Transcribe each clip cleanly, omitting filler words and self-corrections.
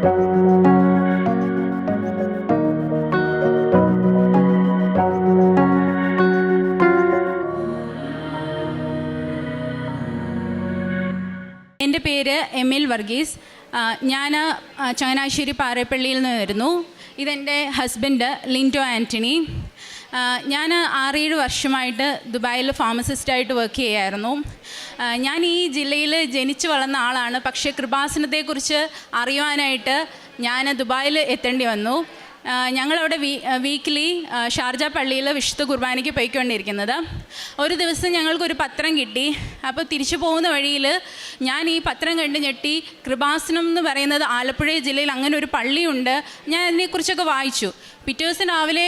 എൻ്റെ പേര് എമിൽ വർഗീസ്. ഞാൻ ചങ്ങനാശ്ശേരി പാറേപ്പള്ളിയിൽ നിന്ന് വരുന്നു. ഇതെൻ്റെ ഹസ്ബൻഡ് ലിൻഡോ ആൻ്റണി. ഞാൻ 6-7 വർഷമായിട്ട് ദുബായിൽ ഫാർമസിസ്റ്റായിട്ട് വർക്ക് ചെയ്യുമായിരുന്നു. ഞാൻ ഈ ജില്ലയിൽ ജനിച്ചു വളർന്ന ആളാണ്. പക്ഷേ കൃപാസനത്തെക്കുറിച്ച് അറിയുവാനായിട്ട് ഞാൻ ദുബായിൽ എത്തേണ്ടി വന്നു. ഞങ്ങളവിടെ വീക്ക്ലി ഷാർജ പള്ളിയിൽ വിശുദ്ധ കുർബാനയ്ക്ക് പോയിക്കൊണ്ടിരിക്കുന്നത്. ഒരു ദിവസം ഞങ്ങൾക്കൊരു പത്രം കിട്ടി. അപ്പോൾ തിരിച്ചു പോകുന്ന വഴിയിൽ ഞാൻ ഈ പത്രം കണ്ട് ഞെട്ടി. കൃപാസനം എന്ന് പറയുന്നത് ആലപ്പുഴ ജില്ലയിൽ അങ്ങനെ ഒരു പള്ളിയുണ്ട്. ഞാൻ അതിനെക്കുറിച്ചൊക്കെ വായിച്ചു. പിറ്റേ ദിവസം രാവിലെ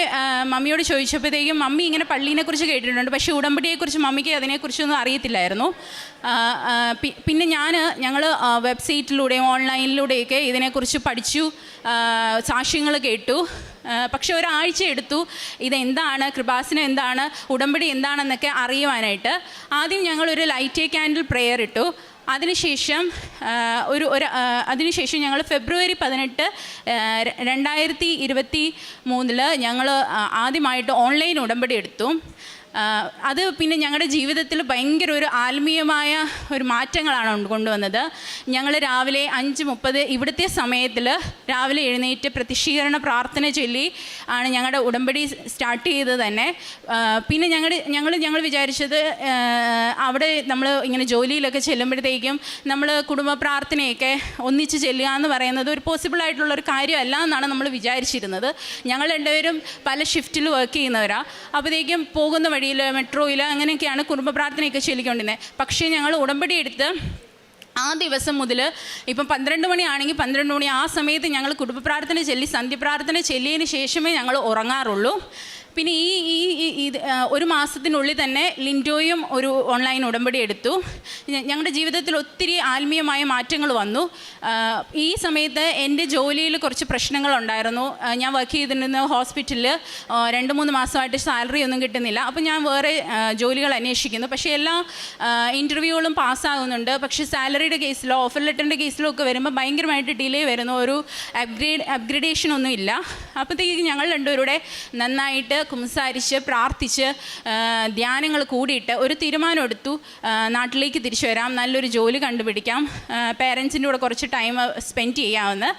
മമ്മിയോട് ചോദിച്ചപ്പോഴത്തേക്കും മമ്മി ഇങ്ങനെ പള്ളീനെക്കുറിച്ച് കേട്ടിട്ടുണ്ട്, പക്ഷേ ഉടമ്പടിയെക്കുറിച്ച് മമ്മിക്ക് അതിനെക്കുറിച്ചൊന്നും അറിയത്തില്ലായിരുന്നു. പിന്നെ ഞങ്ങൾ വെബ്സൈറ്റിലൂടെയും ഓൺലൈനിലൂടെയൊക്കെ ഇതിനെക്കുറിച്ച് പഠിച്ചു, സാക്ഷ്യങ്ങൾ കേട്ടു. പക്ഷെ ഒരാഴ്ച എടുത്തു ഇതെന്താണ്, കൃപാസനം എന്താണ്, ഉടമ്പടി എന്താണെന്നൊക്കെ അറിയുവാനായിട്ട്. ആദ്യം ഞങ്ങളൊരു ലൈറ്റ് എ ക്യാൻഡിൽ പ്രെയർ ഇട്ടു. അതിനുശേഷം ഞങ്ങൾ ഫെബ്രുവരി 18, 2023 ഞങ്ങൾ ആദ്യമായിട്ട് ഓൺലൈൻ ഉടമ്പടി എടുത്തു. അത് പിന്നെ ഞങ്ങളുടെ ജീവിതത്തിൽ ഭയങ്കര ഒരു ആത്മീയമായ ഒരു മാറ്റങ്ങളാണ് കൊണ്ടുവന്നത്. ഞങ്ങൾ രാവിലെ 5:30 ഇവിടുത്തെ സമയത്തിൽ രാവിലെ എഴുന്നേറ്റ് പ്രതിഷ്ഠീകരണ പ്രാർത്ഥന ചൊല്ലി ആണ് ഞങ്ങളുടെ ഉടമ്പടി സ്റ്റാർട്ട് ചെയ്തത് തന്നെ. പിന്നെ ഞങ്ങൾ വിചാരിച്ചത് അവിടെ നമ്മൾ ഇങ്ങനെ ജോലിയിലൊക്കെ ചെല്ലുമ്പോഴത്തേക്കും നമ്മൾ കുടുംബ പ്രാർത്ഥനയൊക്കെ ഒന്നിച്ച് ചെല്ലുക എന്ന് പറയുന്നത് ഒരു പോസിബിളായിട്ടുള്ളൊരു കാര്യമല്ല എന്നാണ് നമ്മൾ വിചാരിച്ചിരുന്നത്. ഞങ്ങൾ രണ്ടുപേരും പല ഷിഫ്റ്റിൽ വർക്ക് ചെയ്യുന്നവരാണ്. അപ്പോഴത്തേക്കും പോകുന്ന വഴിയിൽ മെട്രോയിൽ അങ്ങനെയൊക്കെയാണ് കുടുംബ പ്രാർത്ഥനയൊക്കെ ചൊല്ലിക്കൊണ്ടിരുന്നത്. പക്ഷേ ഞങ്ങൾ ഉടമ്പടി എടുത്ത് ആ ദിവസം മുതൽ ഇപ്പം 12 മണിയാണെങ്കിൽ 12 മണി ആ സമയത്ത് ഞങ്ങൾ കുടുംബ പ്രാർത്ഥന ചൊല്ലി സന്ധ്യപ്രാർത്ഥന ചൊല്ലിയതിന് ശേഷമേ ഞങ്ങൾ ഉറങ്ങാറുള്ളൂ. പിന്നെ ഈ ഒരു മാസത്തിനുള്ളിൽ തന്നെ ലിൻഡോയും ഒരു ഓൺലൈൻ ഉടമ്പടി എടുത്തു. ഞങ്ങളുടെ ജീവിതത്തിൽ ഒത്തിരി ആത്മീയമായ മാറ്റങ്ങൾ വന്നു. ഈ സമയത്ത് എൻ്റെ ജോലിയിൽ കുറച്ച് പ്രശ്നങ്ങളുണ്ടായിരുന്നു. ഞാൻ വർക്ക് ചെയ്തിരുന്ന ഹോസ്പിറ്റലിൽ 2-3 മാസമായിട്ട് സാലറി ഒന്നും കിട്ടുന്നില്ല. അപ്പോൾ ഞാൻ വേറെ ജോലികൾ അന്വേഷിക്കുന്നു. പക്ഷേ എല്ലാ ഇൻ്റർവ്യൂകളും പാസ്സാകുന്നുണ്ട്. പക്ഷേ സാലറിയുടെ കേസിലോ ഓഫർ ലെറ്ററിൻ്റെ കേസിലോ ഒക്കെ വരുമ്പോൾ ഭയങ്കരമായിട്ട് ഡിലേ വരുന്നു. ഒരു അപ്ഗ്രഡേഷൻ ഒന്നും ഇല്ല. അപ്പോഴത്തേക്ക് ഞങ്ങൾ രണ്ടുപേരുടെ നന്നായിട്ട് കുമ്പസാരിച്ച് പ്രാർത്ഥിച്ച് ധ്യാനങ്ങൾ കൂടിയിട്ട് ഒരു തീരുമാനം എടുത്തു. നാട്ടിലേക്ക് തിരിച്ചു വരാം, നല്ലൊരു ജോലി കണ്ടുപിടിക്കാം, പേരൻസിൻ്റെ കൂടെ കുറച്ച് ടൈം സ്പെൻഡ് ചെയ്യാമെന്ന്.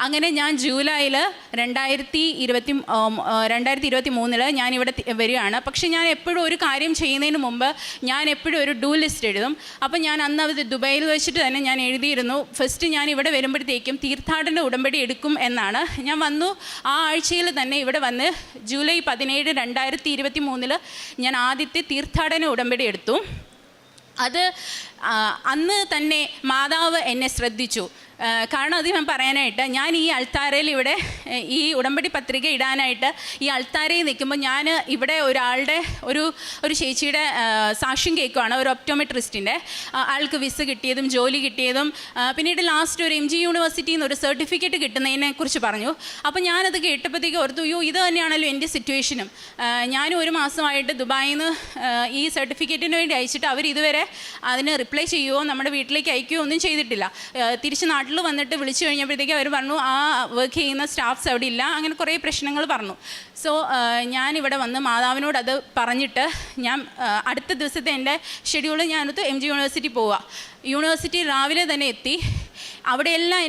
അങ്ങനെ ഞാൻ ജൂലൈയിൽ 2023 ഞാനിവിടെ വരികയാണ്. പക്ഷേ ഞാൻ എപ്പോഴും ഒരു കാര്യം ചെയ്യുന്നതിന് മുമ്പ് ഞാൻ എപ്പോഴും ഒരു ഡൂ ലിസ്റ്റ് എഴുതും. അപ്പം ഞാൻ അന്ന് ദുബായിൽ വെച്ചിട്ട് തന്നെ ഞാൻ എഴുതിയിരുന്നു, ഫസ്റ്റ് ഞാൻ ഇവിടെ വരുമ്പോഴത്തേക്കും തീർത്ഥാടന ഉടമ്പടി എടുക്കും എന്നാണ്. ഞാൻ വന്നു ആ ആഴ്ചയിൽ തന്നെ ഇവിടെ വന്ന് ജൂലൈ 17, 2023 ഞാൻ ആദ്യത്തെ തീർത്ഥാടന ഉടമ്പടി എടുത്തു. അത് അന്ന് തന്നെ മാതാവ് എന്നെ ശ്രദ്ധിച്ചു. കാരണം അത് ഞാൻ പറയാനായിട്ട്, ഞാൻ ഈ അൾത്താരയിൽ ഇവിടെ ഈ ഉടമ്പടി പത്രിക ഇടാനായിട്ട് ഈ അൾത്താരയിൽ നിൽക്കുമ്പോൾ ഞാൻ ഇവിടെ ഒരാളുടെ ഒരു ചേച്ചിയുടെ സാക്ഷ്യം കേൾക്കുകയാണ്, ഒരു ഒപ്റ്റോമെട്രിസ്റ്റിൻ്റെ. ആൾക്ക് വിസ കിട്ടിയതും ജോലി കിട്ടിയതും പിന്നീട് ലാസ്റ്റ് ഒരു MG യൂണിവേഴ്സിറ്റിയിൽ നിന്ന് ഒരു സർട്ടിഫിക്കറ്റ് കിട്ടുന്നതിനെക്കുറിച്ച് പറഞ്ഞു. അപ്പോൾ ഞാനത് കേട്ടപ്പോഴത്തേക്ക് ഓർത്തു, ഇത് തന്നെയാണല്ലോ എൻ്റെ സിറ്റുവേഷനും. ഞാനും ഒരു മാസമായിട്ട് ദുബായിൽ നിന്ന് ഈ സർട്ടിഫിക്കറ്റിന് വേണ്ടി അയച്ചിട്ട് അവർ ഇതുവരെ അതിന് റിപ്ലൈ ചെയ്യുമോ നമ്മുടെ വീട്ടിലേക്ക് അയക്കുകയോ ഒന്നും ചെയ്തിട്ടില്ല. തിരിച്ച് നാട്ടിൽ വന്നിട്ട് വിളിച്ചു കഴിഞ്ഞപ്പോഴത്തേക്ക് അവർ പറഞ്ഞു ആ വർക്ക് ചെയ്യുന്ന സ്റ്റാഫ്സ് അവിടെ ഇല്ല, അങ്ങനെ കുറേ പ്രശ്നങ്ങൾ പറഞ്ഞു. സോ ഞാനിവിടെ വന്ന് മാതാവിനോട് അത് പറഞ്ഞിട്ട് ഞാൻ അടുത്ത ദിവസത്തെ എൻ്റെ ഷെഡ്യൂൾ ഞാനത് MG യൂണിവേഴ്സിറ്റി പോവുക. യൂണിവേഴ്സിറ്റി രാവിലെ തന്നെ എത്തി. അവിടെയെല്ലാം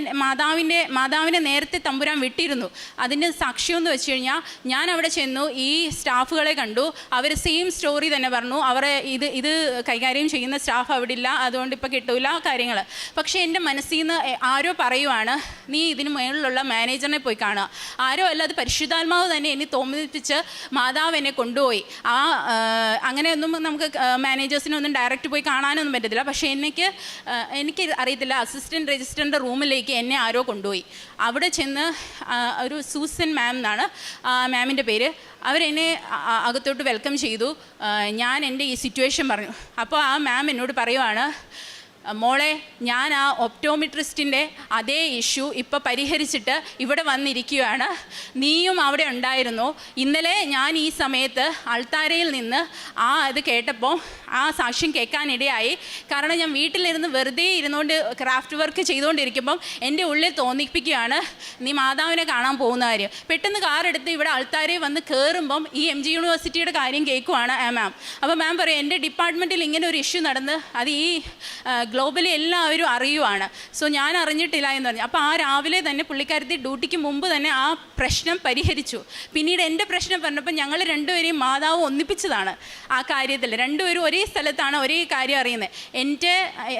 മാതാവിനെ നേരത്തെ തമ്പുരാൻ വിട്ടിരുന്നു. അതിൻ്റെ സാക്ഷ്യം എന്ന് വെച്ച് കഴിഞ്ഞാൽ ഞാൻ അവിടെ ചെന്നു, ഈ സ്റ്റാഫുകളെ കണ്ടു. അവർ സെയിം സ്റ്റോറി തന്നെ പറഞ്ഞു. അവർ ഇത് കൈകാര്യം ചെയ്യുന്ന സ്റ്റാഫ് അവിടെ ഇല്ല, അതുകൊണ്ട് ഇപ്പോൾ കിട്ടൂല കാര്യങ്ങൾ. പക്ഷേ എൻ്റെ മനസ്സിൽ നിന്ന് ആരോ പറയുവാണ്, നീ ഇതിന് മേളിലുള്ള മാനേജറിനെ പോയി കാണുക. ആരോ അല്ല, അത് പരിശുദ്ധാത്മാവ് തന്നെ എന്നെ തോന്നിപ്പിച്ച് മാതാവ് എന്നെ കൊണ്ടുപോയി. അങ്ങനെയൊന്നും നമുക്ക് മാനേജേഴ്സിനൊന്നും ഡയറക്റ്റ് പോയി കാണാനൊന്നും പറ്റത്തില്ല. പക്ഷേ എനിക്ക് അറിയത്തില്ല, അസിസ്റ്റൻറ്റ് രജിസ്റ്ററിൻ്റെ റൂമിലേക്ക് എന്നെ ആരോ കൊണ്ടുപോയി. അവിടെ ചെന്ന് ഒരു സൂസൻ മാം എന്നാണ് മാമിൻ്റെ പേര്. അവരെന്നെ അകത്തോട്ട് വെൽക്കം ചെയ്തു. ഞാൻ എൻ്റെ ഈ സിറ്റുവേഷൻ പറഞ്ഞു. അപ്പോൾ ആ മാം എന്നോട് പറയുവാണ്, മോളെ ഞാൻ ആ ഒപ്റ്റോമെട്രിസ്റ്റിൻ്റെ അതേ ഇഷ്യൂ ഇപ്പോൾ പരിഹരിച്ചിട്ട് ഇവിടെ വന്നിരിക്കുകയാണ്, നീയും അവിടെ ഉണ്ടായിരുന്നു. ഇന്നലെ ഞാൻ ഈ സമയത്ത് അൾത്താരയിൽ നിന്ന് ഇത് കേട്ടപ്പോൾ ആ സാക്ഷ്യം കേൾക്കാനിടയായി. കാരണം ഞാൻ വീട്ടിലിരുന്ന് വെറുതെ ഇരുന്നുകൊണ്ട് ക്രാഫ്റ്റ് വർക്ക് ചെയ്തുകൊണ്ടിരിക്കുമ്പം എൻ്റെ ഉള്ളിൽ തോന്നിപ്പിക്കുകയാണ് നീ മാതാവിനെ കാണാൻ പോകുന്ന കാര്യം. പെട്ടെന്ന് കാറെടുത്ത് ഇവിടെ അൾത്താരയിൽ വന്ന് കയറുമ്പം ഈ MG യൂണിവേഴ്സിറ്റിയുടെ കാര്യം കേൾക്കുവാണ് മാം. അപ്പോൾ മാം പറയും എൻ്റെ ഡിപ്പാർട്ട്മെൻറ്റിൽ ഇങ്ങനെ ഒരു ഇഷ്യൂ നടന്ന് അത് ഈ ഗ്ലോബലി എല്ലാവരും അറിയുവാണ്, സോ ഞാൻ അറിഞ്ഞിട്ടില്ല എന്ന് പറഞ്ഞു. അപ്പോൾ ആ രാവിലെ തന്നെ പുള്ളിക്കാരത്തി ഡ്യൂട്ടിക്ക് മുമ്പ് തന്നെ ആ പ്രശ്നം പരിഹരിച്ചു. പിന്നീട് എൻ്റെ പ്രശ്നം പറഞ്ഞപ്പോൾ ഞങ്ങൾ രണ്ടുപേരെയും മാതാവ് ഒന്നിപ്പിച്ചതാണ് ആ കാര്യത്തിൽ. രണ്ടുപേരും ഒരേ സ്ഥലത്താണ് ഒരേ കാര്യം അറിയുന്നത്. എൻ്റെ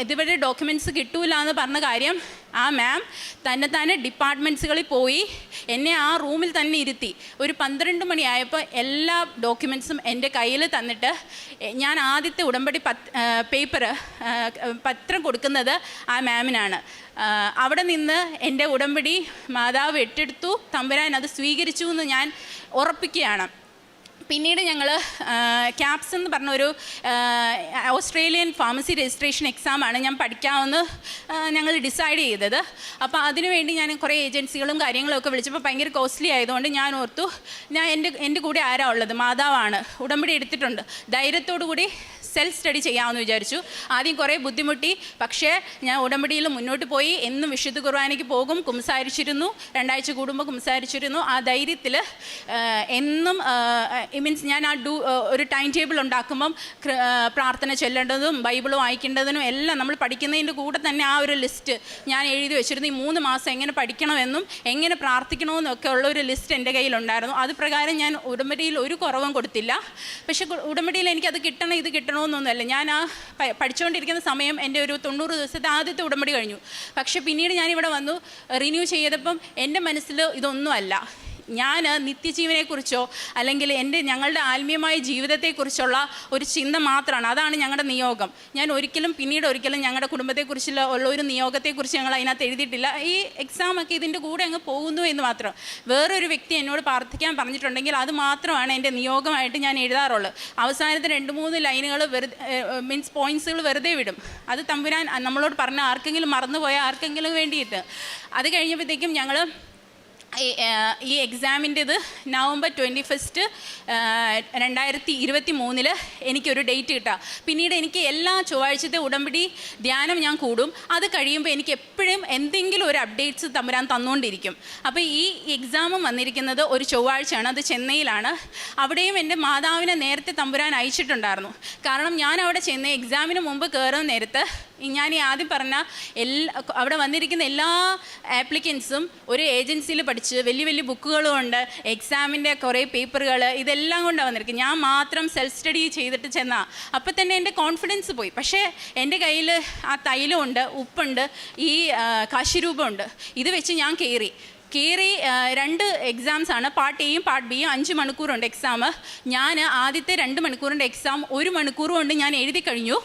ഇതുവരെ ഡോക്യുമെൻറ്റ്സ് കിട്ടൂല എന്ന് പറഞ്ഞ കാര്യം ആ മാം തന്നെ ഡിപ്പാർട്ട്മെൻറ്റ്സുകളിൽ പോയി എന്നെ ആ റൂമിൽ തന്നെ ഇരുത്തി. ഒരു 12 മണിയായപ്പോൾ എല്ലാ ഡോക്യുമെൻറ്റ്സും എൻ്റെ കയ്യിൽ തന്നിട്ട് ഞാൻ ആദ്യത്തെ ഉടമ്പടി പത്രം കൊടുക്കുന്നത് ആ മാമിനാണ്. അവിടെ നിന്ന് എൻ്റെ ഉടമ്പടി മാതാവ് ഏറ്റെടുത്തു, തമ്പുരാൻ അത് സ്വീകരിച്ചു എന്ന് ഞാൻ ഉറപ്പിക്കുകയാണ്. പിന്നീട് ഞങ്ങൾ ക്യാപ്സ് എന്ന് പറഞ്ഞൊരു ഓസ്ട്രേലിയൻ ഫാർമസി രജിസ്ട്രേഷൻ എക്സാമാണ് ഞാൻ പഠിക്കാമെന്ന് ഞങ്ങൾ ഡിസൈഡ് ചെയ്തത്. അപ്പോൾ അതിനുവേണ്ടി ഞാൻ കുറേ ഏജൻസികളും കാര്യങ്ങളൊക്കെ വിളിച്ചപ്പോൾ ഭയങ്കര കോസ്റ്റ്ലി ആയതുകൊണ്ട് ഞാൻ ഓർത്തു എൻ്റെ കൂടെ ആരാ ഉള്ളത്, മാതാവാണ്, ഉടമ്പടി എടുത്തിട്ടുണ്ട്, ധൈര്യത്തോടു കൂടി സെൽഫ് സ്റ്റഡി ചെയ്യാമെന്ന് വിചാരിച്ചു. ആദ്യം കുറേ ബുദ്ധിമുട്ടി, പക്ഷേ ഞാൻ ഉടമ്പടിയിൽ മുന്നോട്ട് പോയി. എന്നും വിശുദ്ധ കുർബാനയ്ക്ക് പോകും, കുമ്പസാരിച്ചിരുന്നു, 2 ആഴ്ച കൂടുമ്പോൾ കുമ്പസാരിച്ചിരുന്നു. ആ ധൈര്യത്തിൽ എന്നും മീൻസ് ഞാൻ ഒരു ടൈം ടേബിൾ ഉണ്ടാക്കുമ്പം പ്രാർത്ഥന ചൊല്ലേണ്ടതും ബൈബിൾ വായിക്കേണ്ടതിനും എല്ലാം നമ്മൾ പഠിക്കുന്നതിൻ്റെ കൂടെ തന്നെ ആ ഒരു ലിസ്റ്റ് ഞാൻ എഴുതി വെച്ചിരുന്നു. ഈ 3 മാസം എങ്ങനെ പഠിക്കണമെന്നും എങ്ങനെ പ്രാർത്ഥിക്കണമെന്നും ഒക്കെ ഉള്ള ഒരു ലിസ്റ്റ് എൻ്റെ കയ്യിലുണ്ടായിരുന്നു. അത് പ്രകാരം ഞാൻ ഉടമ്പടിയിൽ ഒരു കുറവും കൊടുത്തില്ല. പക്ഷേ ഉടമ്പടിയിൽ എനിക്കത് കിട്ടണം ഇത് കിട്ടണമെന്നൊന്നുമല്ല. ഞാൻ ആ പഠിച്ചുകൊണ്ടിരിക്കുന്ന സമയം എൻ്റെ ഒരു 90 ദിവസത്തെ ആദ്യത്തെ ഉടമ്പടി കഴിഞ്ഞു. പക്ഷേ പിന്നീട് ഞാനിവിടെ വന്നു റിന്യൂ ചെയ്തപ്പം എൻ്റെ മനസ്സിൽ ഇതൊന്നുമല്ല. ഞാൻ നിത്യജീവനെക്കുറിച്ചോ അല്ലെങ്കിൽ ഞങ്ങളുടെ ആത്മീയമായ ജീവിതത്തെക്കുറിച്ചുള്ള ഒരു ചിന്ത മാത്രമാണ്. അതാണ് ഞങ്ങളുടെ നിയോഗം. ഞാൻ പിന്നീട് ഒരിക്കലും ഞങ്ങളുടെ കുടുംബത്തെക്കുറിച്ചുള്ള ഒരു നിയോഗത്തെക്കുറിച്ച് ഞങ്ങൾ അതിനകത്ത് എഴുതിയിട്ടില്ല. ഈ എക്സാമൊക്കെ ഇതിൻ്റെ കൂടെ അങ്ങ് പോകുന്നു എന്ന് മാത്രം. വേറൊരു വ്യക്തി എന്നോട് പ്രാർത്ഥിക്കാൻ പറഞ്ഞിട്ടുണ്ടെങ്കിൽ അത് മാത്രമാണ് എൻ്റെ നിയോഗമായിട്ട് ഞാൻ എഴുതാറുള്ളത്. അവസാനത്തെ 2-3 ലൈനുകൾ പോയിൻറ്റ്സുകൾ വെറുതെ വിടും. അത് തമ്പുരാൻ നമ്മളോട് പറഞ്ഞ ആർക്കെങ്കിലും മറന്നുപോയ ആർക്കെങ്കിലും വേണ്ടിയിട്ട്. അത് കഴിഞ്ഞപ്പോഴത്തേക്കും ഞങ്ങൾ ഈ എക്സാമിൻ്റെത് നവംബർ 21, 2023 എനിക്കൊരു ഡേറ്റ് കിട്ടുക. പിന്നീട് എനിക്ക് എല്ലാ ചൊവ്വാഴ്ചത്തെ ഉടമ്പടി ധ്യാനം ഞാൻ കൂടും. അത് കഴിയുമ്പോൾ എനിക്ക് എപ്പോഴും എന്തെങ്കിലും ഒരു അപ്ഡേറ്റ്സ് തമ്പുരാൻ തന്നുകൊണ്ടിരിക്കും. അപ്പോൾ ഈ എക്സാമും വന്നിരിക്കുന്നത് ഒരു ചൊവ്വാഴ്ചയാണ്, അത് ചെന്നൈയിലാണ്. അവിടെയും എൻ്റെ മാതാവിനെ നേരത്തെ തമ്പുരാൻ അയച്ചിട്ടുണ്ടായിരുന്നു. കാരണം ഞാൻ അവിടെ ചെന്ന് എക്സാമിന് മുമ്പ് കയറുന്ന നേരത്ത് ഞാൻ ഈ ആദ്യം പറഞ്ഞ അവിടെ വന്നിരിക്കുന്ന എല്ലാ ആപ്ലിക്കൻസും ഒരു ഏജൻസിയിൽ പഠിച്ച് വലിയ വലിയ ബുക്കുകളും ഉണ്ട്, എക്സാമിൻ്റെ കുറേ പേപ്പറുകൾ, ഇതെല്ലാം കൊണ്ടാണ് വന്നിരിക്കുന്നത്. ഞാൻ മാത്രം സെൽഫ് സ്റ്റഡി ചെയ്തിട്ട് ചെന്നാൽ അപ്പം തന്നെ എൻ്റെ കോൺഫിഡൻസ് പോയി. പക്ഷേ എൻ്റെ കയ്യിൽ ആ തൈലമുണ്ട്, ഉപ്പുണ്ട്, ഈ കാശിരൂപമുണ്ട്. ഇത് വെച്ച് ഞാൻ കയറി 2 എക്സാംസാണ്, പാർട്ട് എയും പാർട്ട് ബിയും. 5 മണിക്കൂറുണ്ട് എക്സാം. ഞാൻ ആദ്യത്തെ 2 മണിക്കൂറിൻ്റെ എക്സാം 1 മണിക്കൂർ കൊണ്ട് ഞാൻ എഴുതി കഴിഞ്ഞു.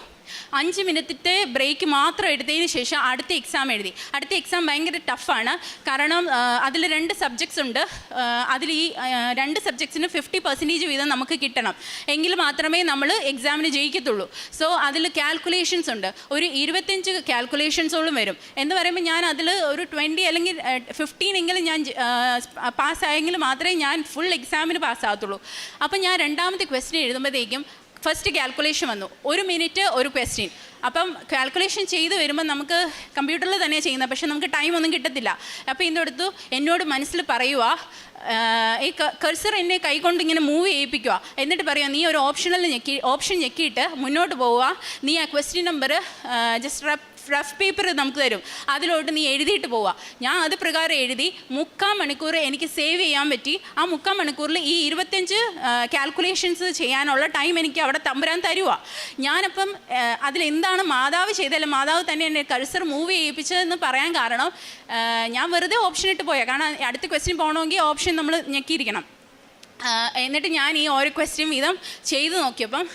5 മിനിറ്റത്തെ ബ്രേക്ക് മാത്രം എടുത്തതിന് ശേഷം അടുത്ത എക്സാം എഴുതി. അടുത്ത എക്സാം ഭയങ്കര ടഫാണ്. കാരണം അതിൽ 2 സബ്ജക്ട്സ് ഉണ്ട്. അതിൽ ഈ 2 സബ്ജക്ട്സിന് 50% വീതം നമുക്ക് കിട്ടണം, എങ്കിൽ മാത്രമേ നമ്മൾ എക്സാമിന് ജയിക്കത്തുള്ളൂ. സോ അതിൽ കാൽക്കുലേഷൻസ് ഉണ്ട്. ഒരു 25 കാൽക്കുലേഷൻസോളം വരും. എന്ന് പറയുമ്പോൾ ഞാൻ അതിൽ ഒരു 20 അല്ലെങ്കിൽ 15 എങ്കിലും ഞാൻ പാസ്സായെങ്കിൽ മാത്രമേ ഞാൻ ഫുൾ എക്സാമിന് പാസ്സാകത്തുള്ളൂ. അപ്പം ഞാൻ 2ാമത്തെ ക്വസ്റ്റ്യൻ എഴുതുമ്പോഴത്തേക്കും ഫസ്റ്റ് കാൽക്കുലേഷൻ വന്നു. 1 മിനിറ്റ് ഒരു ക്വസ്റ്റ്യൻ. അപ്പം കാൽക്കുലേഷൻ ചെയ്ത് വരുമ്പോൾ നമുക്ക് കമ്പ്യൂട്ടറിൽ തന്നെയാണ് ചെയ്യുന്നത്, പക്ഷേ നമുക്ക് ടൈമൊന്നും കിട്ടത്തില്ല. അപ്പോൾ ഇതിനടുത്ത് എന്നോട് മനസ്സിൽ പറയുക, ഈ കഴ്സർ എന്നെ കൈകൊണ്ട് ഇങ്ങനെ മൂവ് ചെയ്യിപ്പിക്കുക. എന്നിട്ട് പറയുക, നീ ഒരു ഓപ്ഷൻ ഞെക്കിയിട്ട് മുന്നോട്ട് പോവുക, നീ ആ question number just rough paper നമുക്ക് തരും, അതിലോട്ട് നീ എഴുതിയിട്ട് പോവുക. ഞാൻ അത് പ്രകാരം എഴുതി 3/4 മണിക്കൂർ എനിക്ക് സേവ് ചെയ്യാൻ പറ്റി. ആ 3/4 മണിക്കൂറിൽ ഈ 25 കാൽക്കുലേഷൻസ് ചെയ്യാനുള്ള ടൈം എനിക്ക് അവിടെ തമ്പുരാൻ തരുക. ഞാനപ്പം അതിലെന്താണ് മാതാവ് ചെയ്തല്ല, മാതാവ് തന്നെ എന്നെ കഴ്സർ മൂവ് ചെയ്യിപ്പിച്ചതെന്ന് പറയാൻ കാരണം ഞാൻ വെറുതെ ഓപ്ഷൻ ഇട്ട് പോയാൽ. കാരണം അടുത്ത ക്വസ്റ്റ്യൻ പോകണമെങ്കിൽ ഓപ്ഷൻ നമ്മൾ ഞെക്കിയിരിക്കണം. എന്നിട്ട് ഞാൻ ഈ ഓരോ ക്വസ്റ്റ്യൻ വീതം ചെയ്ത് നോക്കിയപ്പം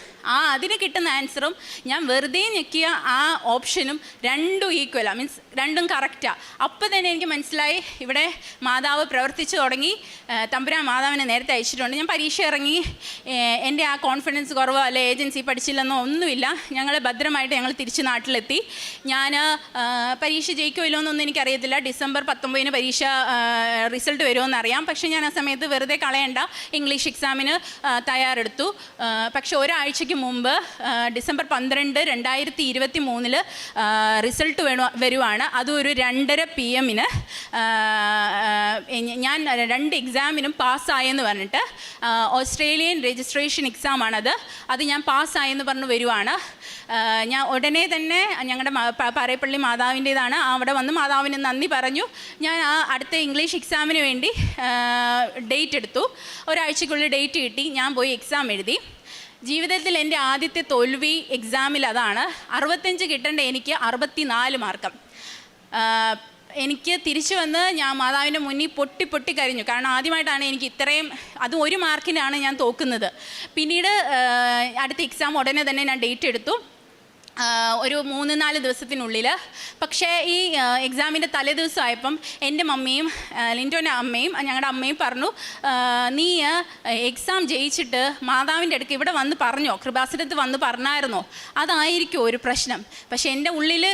അതിന് കിട്ടുന്ന ആൻസറും ഞാൻ വെറുതെ ഞെക്കിയ ആ ഓപ്ഷനും രണ്ടും ഈക്വലാണ്, മീൻസ് രണ്ടും കറക്റ്റാണ്. അപ്പോൾ തന്നെ എനിക്ക് മനസ്സിലായി ഇവിടെ മാതാവ് പ്രവർത്തിച്ചു തുടങ്ങി. തമ്പുരാൻ മാതാവിനെ നേരത്തെ അയച്ചിട്ടുണ്ട്. ഞാൻ പരീക്ഷ ഇറങ്ങി, എൻ്റെ ആ കോൺഫിഡൻസ് കുറവോ അല്ലെ ഏജൻസി പഠിച്ചില്ലെന്നോ ഒന്നുമില്ല. ഞങ്ങൾ ഭദ്രമായിട്ട് ഞങ്ങൾ തിരിച്ച് നാട്ടിലെത്തി. ഞാൻ പരീക്ഷ ജയിക്കുമോ ഇല്ലോ എന്നൊന്നും എനിക്കറിയത്തില്ല. ഡിസംബർ 19 പരീക്ഷ റിസൾട്ട് വരുമോയെന്നറിയാം. പക്ഷേ ഞാൻ ആ സമയത്ത് വെറുതെ കളയണ്ട, ഇംഗ്ലീഷ് എക്സാമിന് തയ്യാറെടുത്തു. പക്ഷേ ഒരാഴ്ചയ്ക്ക് മുമ്പ് ഡിസംബർ 12, 2023 റിസൾട്ട് വരുവാണ്. അതും ഒരു 2:30 PM ഞാൻ 2 എക്സാമിനും പാസ്സായെന്ന് പറഞ്ഞിട്ട്, ഓസ്ട്രേലിയൻ രജിസ്ട്രേഷൻ എക്സാമാണത്, അത് ഞാൻ പാസ്സായെന്ന് പറഞ്ഞ് വരുവാണ്. ഞാൻ ഉടനെ തന്നെ ഞങ്ങളുടെ പാറേപ്പള്ളി മാതാവിൻ്റേതാണ്, അവിടെ വന്ന് മാതാവിന് നന്ദി പറഞ്ഞു. ഞാൻ ആ അടുത്ത ഇംഗ്ലീഷ് എക്സാമിന് വേണ്ടി ഡേറ്റ് എടുത്തു. ഒരാഴ്ചക്കുള്ളിൽ ഡേറ്റ് കിട്ടി. ഞാൻ പോയി എക്സാം എഴുതി. ജീവിതത്തിൽ എൻ്റെ ആദ്യത്തെ തോൽവി എക്സാമിൽ അതാണ്. 65 കിട്ടേണ്ട എനിക്ക് 64 മാർക്ക്. എനിക്ക് തിരിച്ചു വന്ന് ഞാൻ മാതാവിൻ്റെ മുന്നിൽ പൊട്ടി കരഞ്ഞു. കാരണം ആദ്യമായിട്ടാണ് എനിക്ക് ഇത്രയും, അതും 1 മാർക്കിനാണ് ഞാൻ തോക്കുന്നത്. പിന്നീട് അടുത്ത എക്സാം ഉടനെ തന്നെ ഞാൻ ഡേറ്റ് എടുത്തു, ഒരു 3-4 ദിവസത്തിനുള്ളിൽ. പക്ഷേ ഈ എക്സാമിൻ്റെ തലേദിവസമായപ്പം എൻ്റെ മമ്മിയും ലിൻറ്റോൻ്റെ അമ്മയും ഞങ്ങളുടെ അമ്മയും പറഞ്ഞു, നീ എക്സാം ജയിച്ചിട്ട് മാതാവിൻ്റെ അടുക്ക് ഇവിടെ വന്ന് പറഞ്ഞോ, കൃപാസനത്ത് വന്ന് പറഞ്ഞായിരുന്നോ, അതായിരിക്കും ഒരു പ്രശ്നം. പക്ഷേ എൻ്റെ ഉള്ളിൽ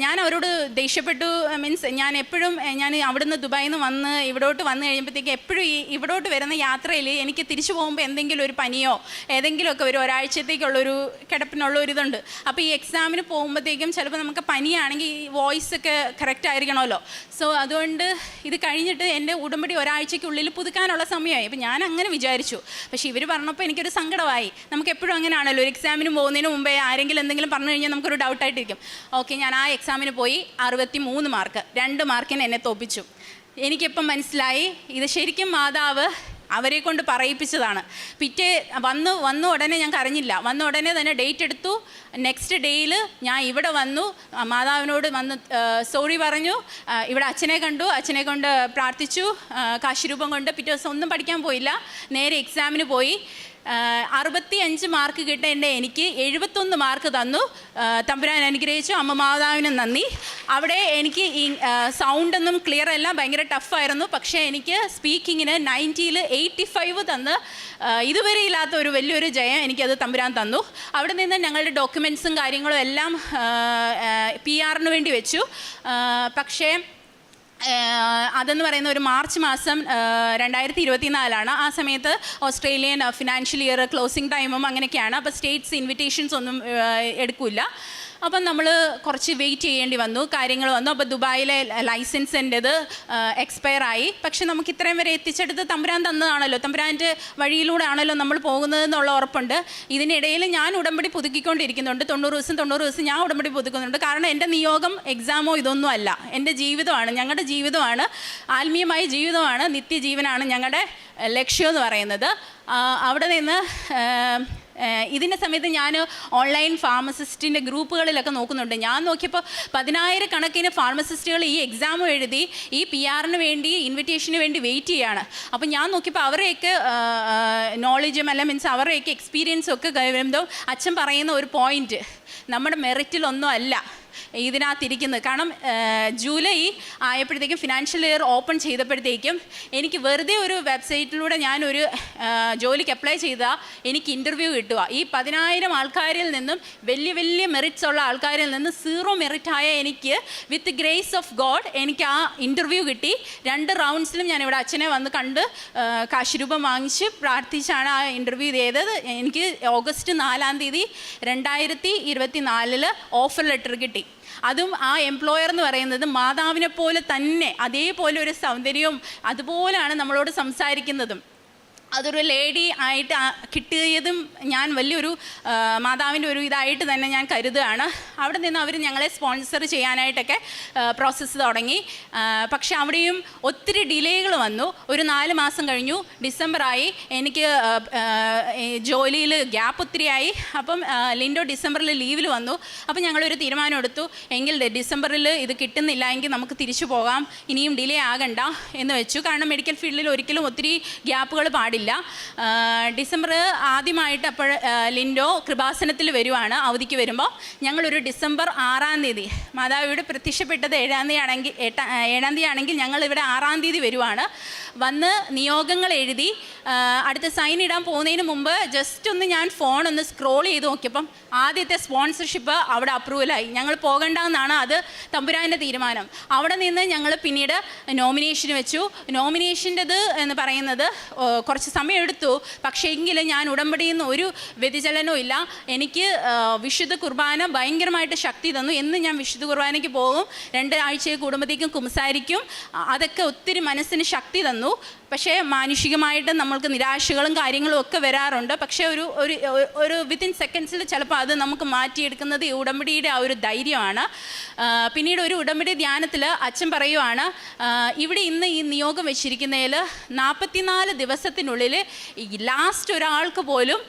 ഞാൻ അവരോട് ദേഷ്യപ്പെട്ടു. മീൻസ് ഞാൻ എപ്പോഴും ഞാൻ അവിടുന്ന് ദുബായിൽ നിന്ന് വന്ന് ഇവിടോട്ട് വന്നു കഴിയുമ്പോഴത്തേക്ക് എപ്പോഴും ഇവിടോട്ട് വരുന്ന യാത്രയിൽ എനിക്ക് തിരിച്ചു പോകുമ്പോൾ എന്തെങ്കിലും ഒരു പനിയോ ഏതെങ്കിലുമൊക്കെ ഒരു ഒരാഴ്ചത്തേക്കുള്ളൊരു കിടപ്പിനുള്ളൊരിതുണ്ട്. അപ്പോൾ ഈ എക്സാമിന് പോകുമ്പോഴത്തേക്കും ചിലപ്പോൾ നമുക്ക് പനിയാണെങ്കിൽ ഈ വോയിസ് ഒക്കെ കറക്റ്റ് ആയിരിക്കണമല്ലോ. സോ അതുകൊണ്ട് ഇത് കഴിഞ്ഞിട്ട് എൻ്റെ ഉടമ്പടി ഒരാഴ്ചയ്ക്കുള്ളിൽ പുതുക്കാനുള്ള സമയമായി. അപ്പോൾ ഞാൻ അങ്ങനെ വിചാരിച്ചു. പക്ഷേ ഇവർ പറഞ്ഞപ്പോൾ എനിക്കൊരു സങ്കടമായി. നമുക്ക് എപ്പോഴും അങ്ങനെയാണല്ലോ, ഒരു എക്സാമിന് പോകുന്നതിന് മുമ്പേ ആരെങ്കിലും എന്തെങ്കിലും പറഞ്ഞു കഴിഞ്ഞാൽ നമുക്കൊരു ഡൗട്ടായിട്ടിരിക്കും. ഓക്കെ, ഞാൻ ആ എക്സാമിന് പോയി 63 മാർക്ക്, 2 മാർക്കിന് എന്നെ തോപ്പിച്ചു. എനിക്കിപ്പം മനസ്സിലായി ഇത് ശരിക്കും മാതാവ് അവരെ കൊണ്ട് പറയിപ്പിച്ചതാണ്. പിറ്റേ വന്നു ഉടനെ ഞാൻ കരഞ്ഞില്ല. വന്ന ഉടനെ തന്നെ ഡേറ്റ് എടുത്തു. നെക്സ്റ്റ് ഡേയിൽ ഞാൻ ഇവിടെ വന്നു, മാതാവിനോട് വന്ന് സോറി പറഞ്ഞു. ഇവിടെ അച്ഛനെ കണ്ടു, അച്ഛനെ കൊണ്ട് പ്രാർത്ഥിച്ചു, കാശിരൂപം കൊണ്ട്. പിറ്റേ ദിവസം ഒന്നും പഠിക്കാൻ പോയില്ല, നേരെ എക്സാമിന് പോയി. 65 മാർക്ക് കിട്ടേണ്ട എനിക്ക് 71 മാർക്ക് തന്നു. തമ്പുരാൻ അനുഗ്രഹിച്ചു. അമ്മ മാതാവിനും നന്ദി. അവിടെ എനിക്ക് ഈ സൗണ്ടൊന്നും ക്ലിയർ അല്ല, ഭയങ്കര ടഫായിരുന്നു. പക്ഷേ എനിക്ക് സ്പീക്കിങ്ങിന് 90ൽ 85 തന്ന് ഇതുവരെ ഇല്ലാത്ത ഒരു വലിയൊരു ജയം എനിക്കത് തമ്പുരാൻ തന്നു. അവിടെ നിന്ന് ഞങ്ങളുടെ ഡോക്യുമെൻറ്റ്സും കാര്യങ്ങളും എല്ലാം PR വേണ്ടി വെച്ചു. പക്ഷേ അതെന്ന് പറയുന്ന ഒരു മാർച്ച് മാസം 2024 ആ സമയത്ത് ഓസ്ട്രേലിയൻ ഫിനാൻഷ്യൽ ഇയർ ക്ലോസിംഗ് ടൈമും അങ്ങനെയൊക്കെയാണ്. അപ്പോൾ സ്റ്റേറ്റ്സ് ഇൻവിറ്റേഷൻസ് ഒന്നും എടുക്കില്ല. അപ്പം നമ്മൾ കുറച്ച് വെയിറ്റ് ചെയ്യേണ്ടി വന്നു, കാര്യങ്ങൾ വന്നു. അപ്പോൾ ദുബായിലെ ലൈസൻസിൻ്റെത് എക്സ്പയർ ആയി. പക്ഷെ നമുക്ക് ഇത്രയും വരെ എത്തിച്ചെടുത്ത് തമ്പുരാൻ തന്നതാണല്ലോ, തമ്പുരാൻ്റെ വഴിയിലൂടെ ആണല്ലോ നമ്മൾ പോകുന്നതെന്നുള്ള ഉറപ്പുണ്ട്. ഇതിനിടയിൽ ഞാൻ ഉടമ്പടി പുതുക്കിക്കൊണ്ടിരിക്കുന്നുണ്ട്. 90 ദിവസം ഞാൻ ഉടമ്പടി പുതുക്കുന്നുണ്ട്. കാരണം എൻ്റെ നിയോഗം എക്സാമോ ഇതൊന്നും അല്ല, എൻ്റെ ജീവിതമാണ്, ഞങ്ങളുടെ ജീവിതമാണ്, ആത്മീയമായ ജീവിതമാണ്, നിത്യജീവനാണ് ഞങ്ങളുടെ ലക്ഷ്യം എന്ന് പറയുന്നത്. അവിടെ നിന്ന് ഇതിൻ്റെ സമയത്ത് ഞാൻ ഓൺലൈൻ ഫാർമസിസ്റ്റിൻ്റെ ഗ്രൂപ്പുകളിലൊക്കെ നോക്കുന്നുണ്ട്. ഞാൻ നോക്കിയപ്പോൾ 10,000 കണക്കിന് ഫാർമസിസ്റ്റുകൾ ഈ എക്സാം എഴുതി ഈ PR വേണ്ടി, ഇൻവിറ്റേഷന് വേണ്ടി വെയിറ്റ് ചെയ്യുകയാണ്. അപ്പോൾ ഞാൻ നോക്കിയപ്പോൾ അവരെയൊക്കെ നോളജും അല്ല, മീൻസ് അവരുടെയൊക്കെ എക്സ്പീരിയൻസും ഒക്കെ വരുമ്പോൾ അച്ഛൻ പറയുന്ന ഒരു പോയിൻറ്റ്, നമ്മുടെ മെറിറ്റിലൊന്നും അല്ല ഇതിനകത്തിരിക്കുന്നത്. കാരണം ജൂലൈ ആയപ്പോഴത്തേക്കും ഫിനാൻഷ്യൽ ഇയർ ഓപ്പൺ ചെയ്തപ്പോഴത്തേക്കും എനിക്ക് വെറുതെ ഒരു വെബ്സൈറ്റിലൂടെ ഞാനൊരു ജോലിക്ക് അപ്ലൈ ചെയ്താൽ എനിക്ക് ഇൻ്റർവ്യൂ കിട്ടുക. ഈ 10,000 ആൾക്കാരിൽ നിന്നും വലിയ മെറിറ്റ്സ് ഉള്ള ആൾക്കാരിൽ നിന്ന് 0 മെറിറ്റായ എനിക്ക് വിത്ത് ഗ്രേസ് ഓഫ് ഗോഡ് എനിക്ക് ആ ഇൻ്റർവ്യൂ കിട്ടി. 2 റൗണ്ട്സിലും ഞാനിവിടെ അച്ഛനെ വന്ന് കണ്ട് കാശുരൂപം വാങ്ങിച്ച് പ്രാർത്ഥിച്ചാണ് ആ ഇൻ്റർവ്യൂ ചെയ്തത്. എനിക്ക് ഓഗസ്റ്റ് 4 2024 ഓഫർ ലെറ്റർ കിട്ടി. അതും ആ എംപ്ലോയർ എന്ന് പറയുന്നത് മാതാവിനെ പോലെ തന്നെ, അതേപോലെ ഒരു സൗന്ദര്യവും അതുപോലെയാണ് നമ്മളോട് സംസാരിക്കുന്നതും. അതൊരു ലേഡി ആയിട്ട് കിട്ടിയതും ഞാൻ വലിയൊരു മാതാവിൻ്റെ ഒരു ഇതായിട്ട് തന്നെ ഞാൻ കരുതുകയാണ്. അവിടെ നിന്ന് അവർ ഞങ്ങളെ സ്പോൺസർ ചെയ്യാനായിട്ടൊക്കെ പ്രോസസ്സ് തുടങ്ങി. പക്ഷെ അവിടെയും ഒത്തിരി ഡിലേകൾ വന്നു. ഒരു 4 മാസം കഴിഞ്ഞു, ഡിസംബറായി. എനിക്ക് ജോലിയിൽ ഗ്യാപ്പ് ഒത്തിരിയായി. അപ്പം ലിൻഡോ ഡിസംബറിൽ ലീവിൽ വന്നു. അപ്പം ഞങ്ങളൊരു തീരുമാനം എടുത്തു, എങ്കിൽ ഡിസംബറിൽ ഇത് കിട്ടുന്നില്ല എങ്കിൽ നമുക്ക് തിരിച്ചു പോകാം, ഇനിയും ഡിലേ ആകണ്ട എന്ന് വെച്ചു. കാരണം മെഡിക്കൽ ഫീൽഡിൽ ഒരിക്കലും ഒത്തിരി ഗ്യാപ്പുകൾ പാടില്ല. ആളില്ല. ഡിസംബർ ആദ്യമായിട്ട് അപ്പോൾ ലിൻഡോ കൃപാസനത്തിൽ വരുവാണ്. അവധിക്ക് വരുമ്പോൾ ഞങ്ങളൊരു ഡിസംബർ 6-ാം തീയതി മാതാവ് ഇവിടെ പ്രത്യക്ഷപ്പെട്ടത് 7-ാം തീയതി ആണെങ്കിൽ ഞങ്ങളിവിടെ 6-ാം തീയതി വരുവാണ്. വന്ന് നിയോഗങ്ങൾ എഴുതി അടുത്ത സൈൻ ഇടാൻ പോകുന്നതിന് മുമ്പ് ജസ്റ്റ് ഒന്ന് ഞാൻ ഫോൺ ഒന്ന് സ്ക്രോൾ ചെയ്ത് നോക്കിയപ്പം ആദ്യത്തെ സ്പോൺസർഷിപ്പ് അവിടെ അപ്രൂവലായി. ഞങ്ങൾ പോകണ്ടെന്നാണ് അത് തമ്പുരാൻ്റെ തീരുമാനം. അവിടെ നിന്ന് ഞങ്ങൾ പിന്നീട് നോമിനേഷൻ വെച്ചു. നോമിനേഷൻ്റെത് എന്ന് പറയുന്നത് കുറച്ച് സമയം എടുത്തു. പക്ഷേ എങ്കിലും ഞാൻ ഉടമ്പടിയിൽ നിന്ന് ഒരു വ്യതിചലനവും ഇല്ല. എനിക്ക് വിശുദ്ധ കുർബാന ഭയങ്കരമായിട്ട് ശക്തി തന്നു. എന്ന് ഞാൻ വിശുദ്ധ കുർബാനയ്ക്ക് പോകും, 2 ആഴ്ച കുടുംബത്തേക്കും കുംസാരിക്കും. അതൊക്കെ ഒത്തിരി മനസ്സിന് ശക്തി തന്നു. പക്ഷേ മാനുഷികമായിട്ട് നമ്മൾക്ക് നിരാശകളും കാര്യങ്ങളും ഒക്കെ വരാറുണ്ട്. പക്ഷേ ഒരു വിത്തിൻ സെക്കൻഡ്സിൽ ചിലപ്പോൾ അത് നമുക്ക് മാറ്റിയെടുക്കുന്നത് ഈ ഉടമ്പടിയുടെ ആ ഒരു ധൈര്യമാണ്. പിന്നീട് ഒരു ഉടമ്പടി ധ്യാനത്തിൽ അച്ഛൻ പറയുവാണ്, ഇവിടെ ഇന്ന് ഈ നിയോഗം വെച്ചിരിക്കുന്നതിൽ 44 ദിവസത്തിനുള്ളിൽ ലാസ്റ്റ് ഒരാൾക്ക് പോലും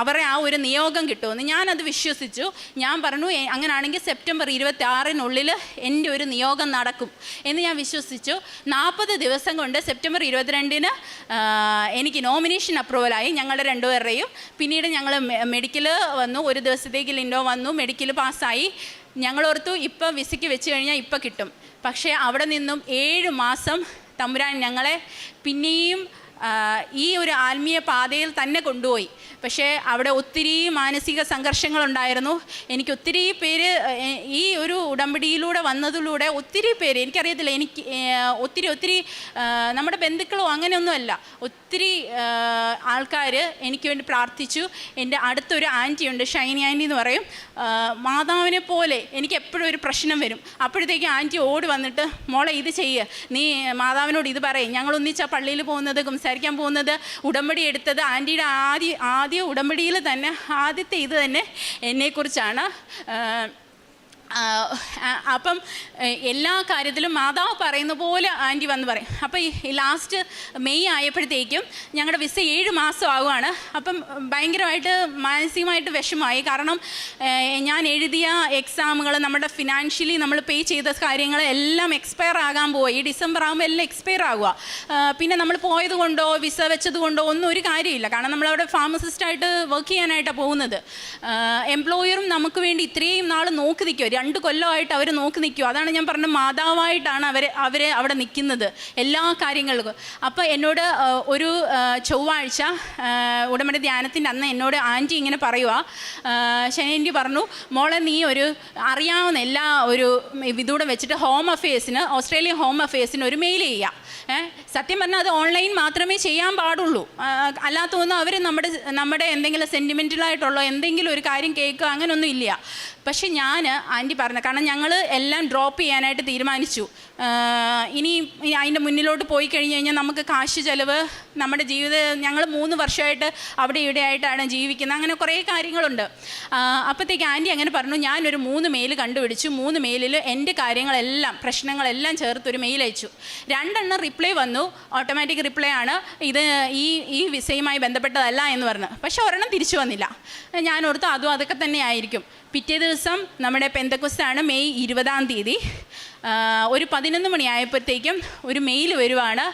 അവരെ ആ ഒരു നിയോഗം കിട്ടുമെന്ന്. ഞാനത് വിശ്വസിച്ചു. ഞാൻ പറഞ്ഞു, അങ്ങനെയാണെങ്കിൽ സെപ്റ്റംബർ 26-നുള്ളിൽ എൻ്റെ ഒരു നിയോഗം നടക്കും എന്ന് ഞാൻ വിശ്വസിച്ചു. 40 ദിവസം കൊണ്ട് സെപ്റ്റംബർ 22-ന് എനിക്ക് നോമിനേഷൻ അപ്രൂവലായി ഞങ്ങളുടെ 2 പേരുടെയും. പിന്നീട് ഞങ്ങൾ മെഡിക്കൽ വന്നു. ഒരു ദിവസത്തേക്ക് ലിൻഡോ വന്നു, മെഡിക്കൽ പാസ്സായി. ഞങ്ങളോർത്തു ഇപ്പം വിസയ്ക്ക് വെച്ച് കഴിഞ്ഞാൽ ഇപ്പം കിട്ടും. പക്ഷേ അവിടെ നിന്നും 7 മാസം തമ്പുരാൻ ഞങ്ങളെ പിന്നെയും ഈ ഒരു ആത്മീയ പാതയിൽ തന്നെ കൊണ്ടുപോയി. പക്ഷേ അവിടെ ഒത്തിരി മാനസിക സംഘർഷങ്ങളുണ്ടായിരുന്നു. എനിക്ക് ഒത്തിരി പേര് ഈ ഒരു ഉടമ്പടിയിലൂടെ വന്നതിലൂടെ ഒത്തിരി പേര്, എനിക്കറിയത്തില്ല, എനിക്ക് ഒത്തിരി നമ്മുടെ ബന്ധുക്കളോ അങ്ങനെയൊന്നുമല്ല, ഒത്തിരി ആൾക്കാർ എനിക്ക് വേണ്ടി പ്രാർത്ഥിച്ചു. എൻ്റെ അടുത്തൊരു ആൻറ്റിയുണ്ട്, ഷൈനി ആൻറ്റി എന്ന് പറയും. മാതാവിനെ പോലെ എനിക്ക് എപ്പോഴും ഒരു പ്രശ്നം വരും. അപ്പോഴത്തേക്കും ആൻറ്റി ഓടി വന്നിട്ട്, മോളെ ഇത് ചെയ്യുക, നീ മാതാവിനോട് ഇത് പറയും. ഞങ്ങൾ ഒന്നിച്ചാ പള്ളിയിൽ പോകുന്നത്, സംസാരിക്കാൻ പോകുന്നത്, ഉടമ്പടി എടുത്തത് ആൻറ്റിയുടെ ആദ്യ ഉടമ്പടിയിൽ തന്നെ ആദ്യത്തെ ഇത് തന്നെ എന്നെക്കുറിച്ചാണ്. അപ്പം എല്ലാ കാര്യത്തിലും മാതാവ് പറയുന്ന പോലെ ആൻറ്റി വന്ന് പറയും. അപ്പം ഈ ലാസ്റ്റ് മെയ് ആയപ്പോഴത്തേക്കും ഞങ്ങളുടെ വിസ 7 മാസം ആവുകയാണ്. അപ്പം ഭയങ്കരമായിട്ട് മാനസികമായിട്ട് വിഷമമായി. കാരണം ഞാൻ എഴുതിയ എക്സാമുകൾ, നമ്മുടെ ഫിനാൻഷ്യലി നമ്മൾ പേ ചെയ്ത കാര്യങ്ങൾ എല്ലാം എക്സ്പയർ ആകാൻ പോയി. ഡിസംബർ ആകുമ്പോൾ എല്ലാം എക്സ്പയർ ആകുക. പിന്നെ നമ്മൾ പോയത് കൊണ്ടോ വിസ വെച്ചത് കൊണ്ടോ ഒന്നും ഒരു കാര്യമില്ല. കാരണം നമ്മളവിടെ ഫാർമസിസ്റ്റായിട്ട് വർക്ക് ചെയ്യാനായിട്ടാണ് പോകുന്നത്. എംപ്ലോയറും നമുക്ക് വേണ്ടി ഇത്രയും നാൾ നോക്കി നിൽക്കുക, 2 കൊല്ലമായിട്ട് അവർ നോക്കി നിൽക്കുക. അതാണ് ഞാൻ പറഞ്ഞത്, മാതാവായിട്ടാണ് അവർ അവിടെ നിൽക്കുന്നത് എല്ലാ കാര്യങ്ങൾക്കും. അപ്പോൾ എന്നോട് ഒരു ചൊവ്വാഴ്ച ഉടമ്പടി ധ്യാനത്തിൻ്റെ അന്ന് എന്നോട് ആൻറ്റി ഇങ്ങനെ പറയുക, ശനി പറഞ്ഞു, മോളെ നീ ഒരു അറിയാവുന്ന എല്ലാ ഒരു ഇതൂടെ വെച്ചിട്ട് ഹോം അഫെയർസിന്, ഓസ്ട്രേലിയൻ ഹോം അഫെയർസിന് ഒരു മെയിൽ ചെയ്യുക. സത്യം പറഞ്ഞാൽ അത് ഓൺലൈൻ മാത്രമേ ചെയ്യാൻ പാടുള്ളൂ. അല്ലാത്തൊന്നും അവർ നമ്മുടെ എന്തെങ്കിലും സെൻറ്റിമെൻ്റലായിട്ടുള്ള എന്തെങ്കിലും ഒരു കാര്യം കേൾക്കുക അങ്ങനെയൊന്നും ഇല്ല. പക്ഷെ ഞാൻ ആൻറ്റി പറഞ്ഞു, കാരണം ഞങ്ങൾ എല്ലാം ഡ്രോപ്പ് ചെയ്യാനായിട്ട് തീരുമാനിച്ചു. ഇനി അതിൻ്റെ മുന്നിലോട്ട് പോയി കഴിഞ്ഞ് കഴിഞ്ഞാൽ നമുക്ക് കാശ് ചിലവ്, നമ്മുടെ ഞങ്ങൾ 3 വർഷമായിട്ട് അവിടെ ഇവിടെ ആയിട്ടാണ് ജീവിക്കുന്നത്, അങ്ങനെ കുറേ കാര്യങ്ങളുണ്ട്. അപ്പോഴത്തേക്ക് ആൻറ്റി അങ്ങനെ പറഞ്ഞു, ഞാനൊരു 3 മെയിൽ കണ്ടുപിടിച്ചു. 3 മെയിലിൽ എൻ്റെ കാര്യങ്ങളെല്ലാം, പ്രശ്നങ്ങളെല്ലാം ചേർത്തൊരു മെയിൽ അയച്ചു. 2 റിപ്ലൈ വന്നു, ഓട്ടോമാറ്റിക് റിപ്ലൈ ആണ്, ഇത് ഈ വിസയുമായി ബന്ധപ്പെട്ടതല്ല എന്ന് പറഞ്ഞു. പക്ഷെ 1 തിരിച്ചു വന്നില്ല. ഞാൻ ഓർത്തു അതൊക്കെ തന്നെ ആയിരിക്കും. പിറ്റേ ദിവസം നമ്മുടെ പെന്തക്കോസ്താണ്, മെയ് 20-ാം തീയതി ഒരു 11 മണിയായപ്പോഴത്തേക്കും ഒരു മെയിൽ വരുവാണ്,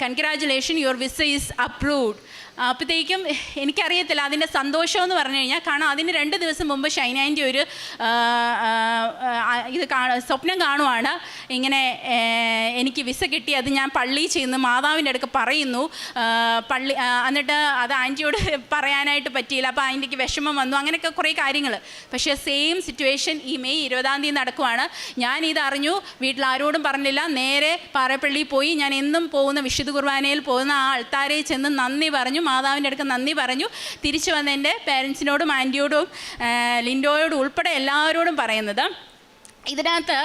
congratulation, your visa is approved. അപ്പോഴത്തേക്കും എനിക്കറിയത്തില്ല അതിൻ്റെ സന്തോഷമെന്ന് പറഞ്ഞു കഴിഞ്ഞാൽ, കാരണം അതിന് 2 ദിവസം മുമ്പ് ഷൈനാൻ്റെ ഒരു ഇത് സ്വപ്നം കാണുവാണ്, ഇങ്ങനെ എനിക്ക് വിസ കിട്ടി, അത് ഞാൻ പള്ളിയിൽ ചെയ്യുന്നു, മാതാവിൻ്റെ അടുക്ക് പറയുന്നു, എന്നിട്ട് അത് ആൻറ്റിയോട് പറയാനായിട്ട് പറ്റിയില്ല. അപ്പോൾ ആൻറ്റിക്ക് വിഷമം വന്നു, അങ്ങനെയൊക്കെ കുറേ കാര്യങ്ങൾ. പക്ഷേ സെയിം സിറ്റുവേഷൻ ഈ മെയ് 20-ാം തീയതി നടക്കുവാണ്. ഞാനിത് അറിഞ്ഞു, വീട്ടിൽ ആരോടും പറഞ്ഞില്ല, നേരെ പാറപ്പള്ളിയിൽ പോയി. ഞാൻ എന്നും പോകുന്ന വിശുദ്ധ കുർബാനയിൽ പോകുന്ന ആ ആൾത്താരയിൽ ചെന്ന് നന്ദി പറഞ്ഞു, മാതാവിൻ്റെ അടുക്ക് നന്ദി പറഞ്ഞു. തിരിച്ചു വന്ന എൻ്റെ പേരൻസിനോടും ആൻറ്റിയോടും ലിൻഡോയോടും ഉൾപ്പെടെ എല്ലാവരോടും പറയുന്നത്, ഇതിനകത്ത്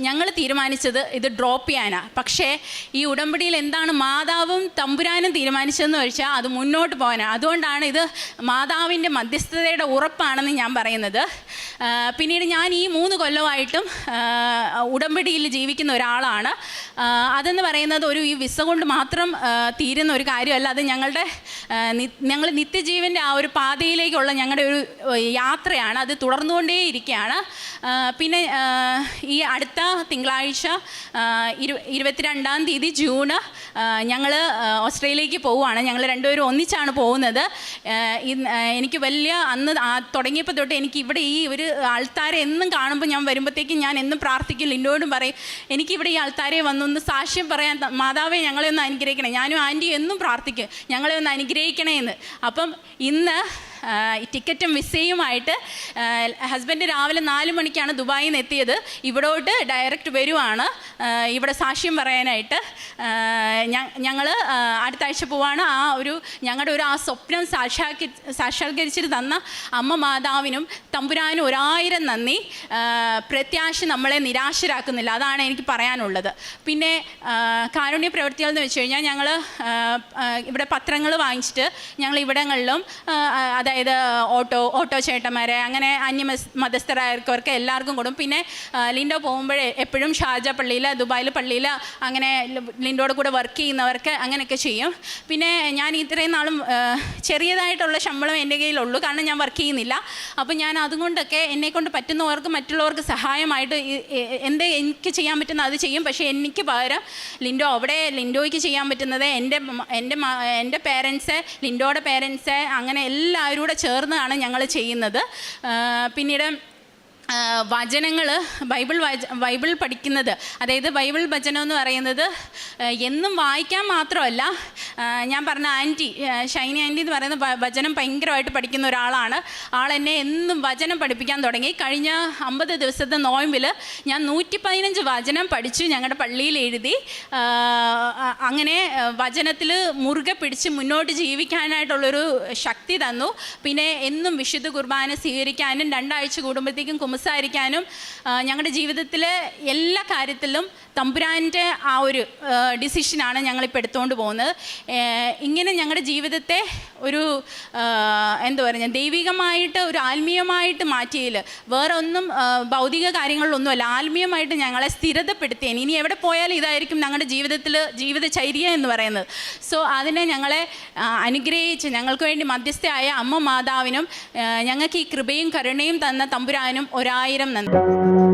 ഞങ്ങൾ തീരുമാനിച്ചത് ഇത് ഡ്രോപ്പ് ചെയ്യാനാണ്. പക്ഷേ ഈ ഉടമ്പടിയിൽ എന്താണ് മാതാവും തമ്പുരാനും തീരുമാനിച്ചതെന്ന് വെച്ചാൽ അത് മുന്നോട്ട് പോകാനാണ്. അതുകൊണ്ടാണ് ഇത് മാതാവിൻ്റെ മധ്യസ്ഥതയുടെ ഉറപ്പാണെന്ന് ഞാൻ പറയുന്നത്. പിന്നീട് ഞാൻ ഈ 3 കൊല്ലമായിട്ടും ഉടമ്പടിയിൽ ജീവിക്കുന്ന ഒരാളാണ്. അതെന്ന് പറയുന്നത് ഈ വിസ കൊണ്ട് മാത്രം തീരുന്ന ഒരു കാര്യമല്ല. അത് ഞങ്ങൾ നിത്യജീവൻ്റെ ആ ഒരു പാതയിലേക്കുള്ള ഞങ്ങളുടെ ഒരു യാത്രയാണ്. അത് തുടർന്നുകൊണ്ടേയിരിക്കുകയാണ്. പിന്നെ ഈ അടുത്ത തിങ്കളാഴ്ച 22-ാം തീയതി ജൂൺ ഞങ്ങൾ ഓസ്ട്രേലിയയിലേക്ക് പോവുകയാണ്. ഞങ്ങൾ രണ്ടുപേരും ഒന്നിച്ചാണ് പോകുന്നത്. എനിക്ക് വലിയ അന്ന് തുടങ്ങിയപ്പോൾ തൊട്ട് എനിക്ക് ഇവിടെ ഈ ഒരു ആൾക്കാരെ എന്നും കാണുമ്പോൾ ഞാൻ വരുമ്പോഴത്തേക്കും ഞാൻ എന്നും പ്രാർത്ഥിക്കും, ലിൻഡോയോടും പറയും എനിക്കിവിടെ ഈ ആൾക്കാരെ വന്നൊന്ന് സാക്ഷ്യം പറയാൻ മാതാവേ ഞങ്ങളെ ഒന്ന് അനുഗ്രഹിക്കണേ. ഞാനും ആൻറ്റി എന്നും പ്രാർത്ഥിക്കും ഞങ്ങളെ ഒന്ന് അനുഗ്രഹിക്കണേ എന്ന്. അപ്പം ഇന്ന് ടിക്കറ്റും വിസയുമായിട്ട് ഹസ്ബൻഡ് രാവിലെ 4 മണിക്കാണ് ദുബായിൽ നിന്ന് എത്തിയത്. ഇവിടോട്ട് ഡയറക്റ്റ് വരുവാണ് ഇവിടെ സാക്ഷ്യം പറയാനായിട്ട്. ഞങ്ങൾ അടുത്ത ആഴ്ച പോവാണ്. ഞങ്ങളുടെ ആ സ്വപ്നം സാക്ഷാത്കരിച്ചിട്ട് തന്ന അമ്മ മാതാവിനും തമ്പുരാനും 1000 നന്ദി. പ്രത്യാശ നമ്മളെ നിരാശരാക്കുന്നില്ല, അതാണ് എനിക്ക് പറയാനുള്ളത്. പിന്നെ കാരുണ്യ പ്രവൃത്തികൾ എന്ന് വെച്ച് കഴിഞ്ഞാൽ ഞങ്ങൾ ഇവിടെ പത്രങ്ങൾ വാങ്ങിച്ചിട്ട് ഞങ്ങൾ ഇവിടങ്ങളിലും അതായത് ഓട്ടോ ചേട്ടന്മാരെ അങ്ങനെ മതസ്ഥരായവർക്ക് എല്ലാവർക്കും കൊടുക്കും. പിന്നെ ലിൻഡോ പോകുമ്പോഴേ എപ്പോഴും ഷാർജ പള്ളിയിൽ, ദുബായിൽ പള്ളിയിൽ അങ്ങനെ ലിൻഡോയുടെ കൂടെ വർക്ക് ചെയ്യുന്നവർക്ക് അങ്ങനെയൊക്കെ ചെയ്യും. പിന്നെ ഞാൻ ഇത്രയും നാളും ചെറിയതായിട്ടുള്ള ശമ്പളം എൻ്റെ കയ്യിലുള്ളൂ, കാരണം ഞാൻ വർക്ക് ചെയ്യുന്നില്ല. അപ്പോൾ ഞാൻ അതുകൊണ്ടൊക്കെ എന്നെക്കൊണ്ട് പറ്റുന്നവർക്ക് മറ്റുള്ളവർക്ക് സഹായമായിട്ട് എനിക്ക് ചെയ്യാൻ പറ്റുന്ന അത് ചെയ്യും. പക്ഷേ എനിക്ക് പകരം ലിൻഡോയ്ക്ക് ചെയ്യാൻ പറ്റുന്നത് എൻ്റെ പേരൻസ്, ലിൻഡോയുടെ പേരൻസ്, അങ്ങനെ എല്ലാവരും കൂടെ ചേർന്നാണ് ഞങ്ങൾ ചെയ്യുന്നത്. പിന്നീട് വചനങ്ങൾ ബൈബിൾ പഠിക്കുന്നത്, അതായത് ബൈബിൾ വചനം എന്ന് പറയുന്നത് എന്നും വായിക്കാൻ മാത്രമല്ല. ഞാൻ പറഞ്ഞ ആൻറ്റി ഷൈനി ആൻറ്റി എന്ന് പറയുന്ന വചനം ഭയങ്കരമായിട്ട് പഠിക്കുന്ന ഒരാളാണ്. ആളെന്നെ എന്നും വചനം പഠിപ്പിക്കാൻ തുടങ്ങി. കഴിഞ്ഞ 50 ദിവസത്തെ നോയമ്പിൽ ഞാൻ 115 വചനം പഠിച്ചു, ഞങ്ങളുടെ പള്ളിയിൽ എഴുതി. അങ്ങനെ വചനത്തിൽ മുറുകെ പിടിച്ച് മുന്നോട്ട് ജീവിക്കാനായിട്ടുള്ളൊരു ശക്തി തന്നു. പിന്നെ എന്നും വിശുദ്ധ കുർബാന സ്വീകരിക്കാനും 2 ആഴ്ച കൂടുമ്പോഴത്തേക്കും സംസാരിക്കാനും ഞങ്ങളുടെ ജീവിതത്തിലെ എല്ലാ കാര്യത്തിലും തമ്പുരാൻ്റെ ആ ഒരു ഡിസിഷനാണ് ഞങ്ങളിപ്പോൾ എടുത്തുകൊണ്ട് പോകുന്നത്. ഇങ്ങനെ ഞങ്ങളുടെ ജീവിതത്തെ ഒരു എന്താ പറയുക, ദൈവികമായിട്ട് ഒരു ആത്മീയമായിട്ട് മാറ്റിയതിൽ വേറെ ഒന്നും ഭൗതിക കാര്യങ്ങളിലൊന്നുമല്ല, ആത്മീയമായിട്ട് ഞങ്ങളെ സ്ഥിരതപ്പെടുത്തിയേനെ. ഇനി എവിടെ പോയാലും ഇതായിരിക്കും ഞങ്ങളുടെ ജീവിതചര്യ എന്ന് പറയുന്നത്. സോ അതിനെ ഞങ്ങളെ അനുഗ്രഹിച്ച് ഞങ്ങൾക്ക് വേണ്ടി മധ്യസ്ഥയായ അമ്മ മാതാവിനും ഞങ്ങൾക്ക് ഈ കൃപയും കരുണയും തന്ന തമ്പുരാനും 1000 നന്ദി.